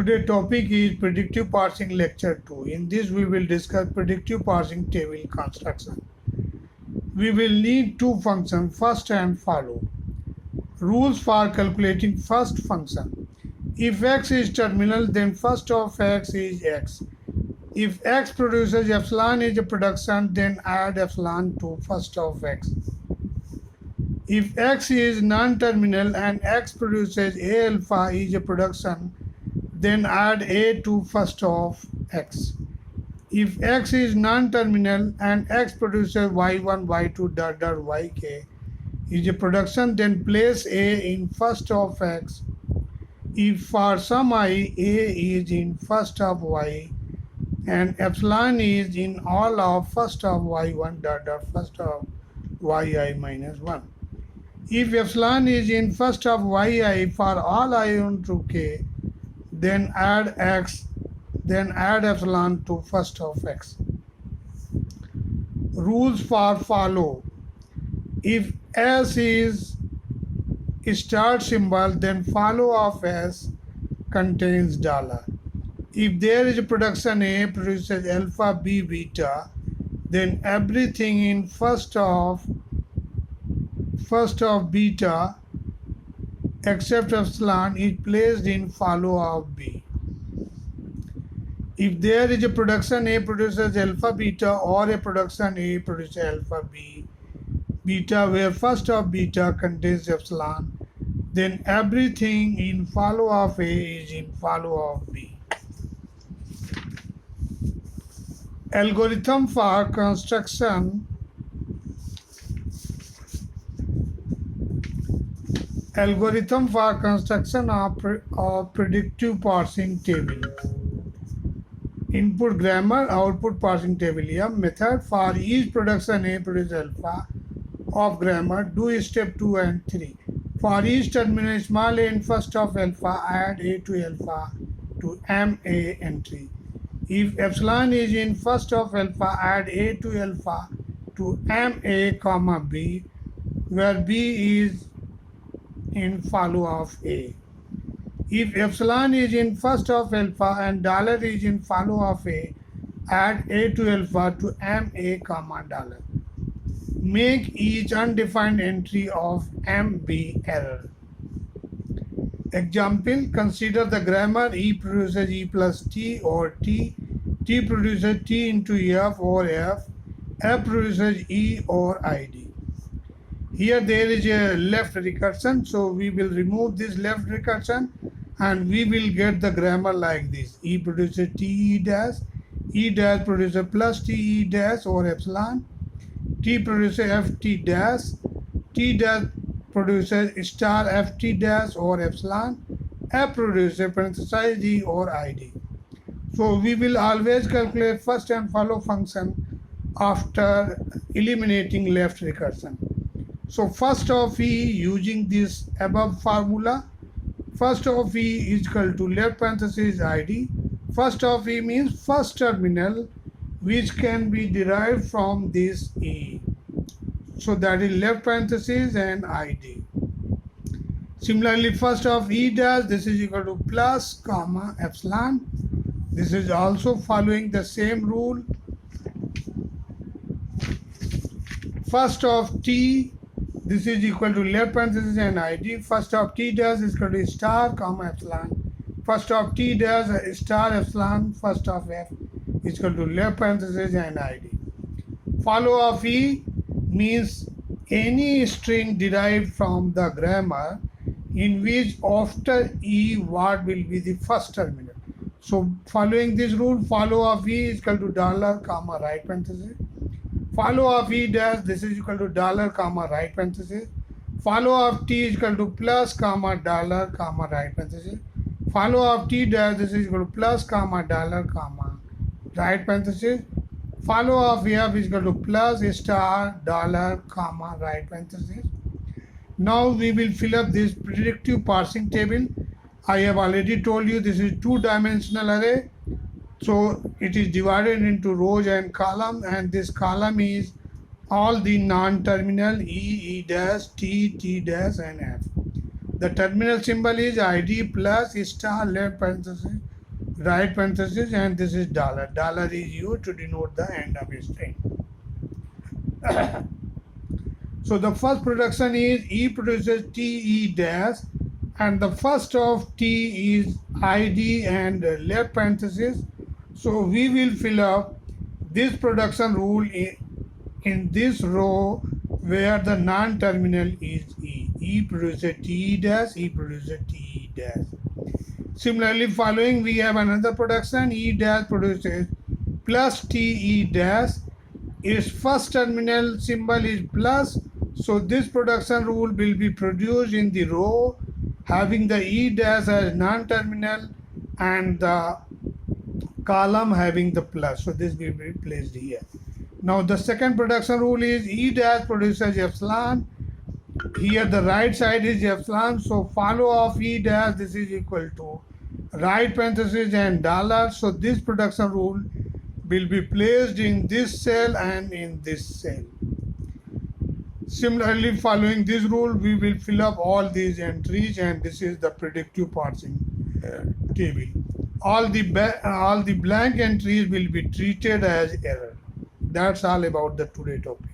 Today topic is predictive parsing lecture 2. In this we will discuss predictive parsing table construction. We will need two functions, first and follow. Rules for calculating first function. If x is terminal, then first of x is x. If x produces epsilon is a production, then add epsilon to first of x. If x is non-terminal and x produces a alpha is a production, then add a to first of x. If x is non-terminal and x produces y1, y2, yk is a production, then place a in first of x. If for some I, a is in first of y and epsilon is in all of first of y1, first of yi minus 1. If epsilon is in first of yi for all I on to k, then add epsilon to first of x. Rules for follow. If s is start symbol, then follow of s contains dollar. If there is a production a produces alpha, b, beta, then everything in first of beta except epsilon is placed in follow of b. If there is a production a produces alpha beta or a production a produces alpha b beta where first of beta contains epsilon, then everything in follow of a is in follow of b. Algorithm for construction of predictive parsing table. Input grammar, output parsing table. Yeah, method for each production a produce alpha of grammar, do step 2 and 3. For each terminal small a in first of alpha, add a to alpha to ma entry. If epsilon is in first of alpha, add a to alpha to ma comma b, where b is in follow of a. If epsilon is in first of alpha and dollar is in follow of a, add a to alpha to ma comma dollar. Make each undefined entry of mb error. Example, consider the grammar e produces e plus t or t produces t into f or f produces e or id. Here there is a left recursion, so we will remove this left recursion and we will get the grammar like this. E produces t e dash produces plus t e dash or epsilon, t produces ft dash, t dash produces star ft dash or epsilon, f produces parenthesis d or id. So we will always calculate first and follow function after eliminating left recursion. So first of e using this above formula, first of e is equal to left parenthesis id. First of e means first terminal, which can be derived from this e. So that is left parenthesis and id. Similarly, first of e dash, this is equal to plus comma epsilon. This is also following the same rule. First of t, this is equal to left parenthesis and id. First of t dash is equal to star comma epsilon. First of t dash star epsilon. First of f is equal to left parenthesis and id. Follow of e means any string derived from the grammar in which after e what will be the first terminal. So following this rule, follow of e is equal to dollar comma right parenthesis. Follow of e dash, this is equal to dollar comma right parenthesis. Follow of t is equal to plus comma dollar comma right parenthesis. Follow of t dash, this is equal to plus comma dollar comma right parenthesis. Follow of f is equal to plus star dollar comma right parenthesis. Now we will fill up this predictive parsing table. I have already told you this is two-dimensional array. So it is divided into rows and column, and this column is all the non-terminal e dash, t dash and f. The terminal symbol is id plus star left parenthesis right parenthesis, and this is dollar. Dollar is used to denote the end of a string. So the first production is E produces T E dash, and the first of T is ID and left parenthesis. So we will fill up this production rule in this row where the non-terminal is E. E produces T E dash, E produces T E dash. Similarly, following we have another production. E dash produces plus T E dash. Its first terminal symbol is plus. So this production rule will be produced in the row having the E dash as non-terminal and the column having the plus. So this will be placed here. Now the second production rule is E dash produces epsilon. Here the right side is epsilon. So follow of E dash, this is equal to right parenthesis and dollar. So this production rule will be placed in this cell and in this cell. Similarly, following this rule, we will fill up all these entries, and this is the predictive parsing table. All the blank entries will be treated as error. That's all about the today topic.